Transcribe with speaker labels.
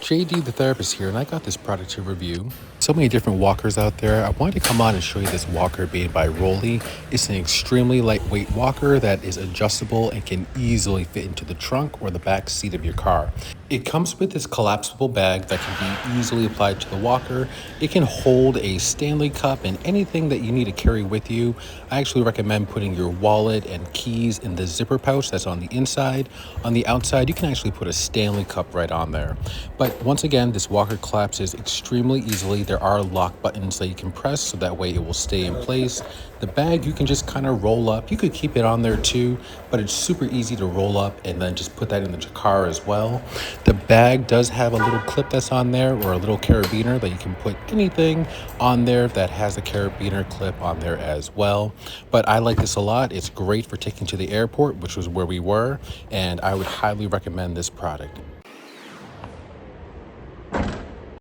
Speaker 1: JD the therapist here, and I got this product to review. So many different walkers out there. I wanted to come on and show you this walker made by Rolloy. It's an extremely lightweight walker that is adjustable and can easily fit into the trunk or the back seat of your car. It comes with this collapsible bag that can be easily applied to the walker. It can hold a Stanley cup and anything that you need to carry with you. I actually recommend putting your wallet and keys in the zipper pouch that's on the inside. On the outside, you can actually put a Stanley cup right on there. But once again, this walker collapses extremely easily. There are lock buttons that you can press so that way it will stay in place. The bag you can just kind of roll up. You could keep it on there too, but it's super easy to roll up and then just put that in the car as well. The bag does have a little clip that's on there, or a little carabiner that you can put anything on there that has a carabiner clip on there as well. But I like this a lot. It's great for taking to the airport, which was where we were, and I would highly recommend this product.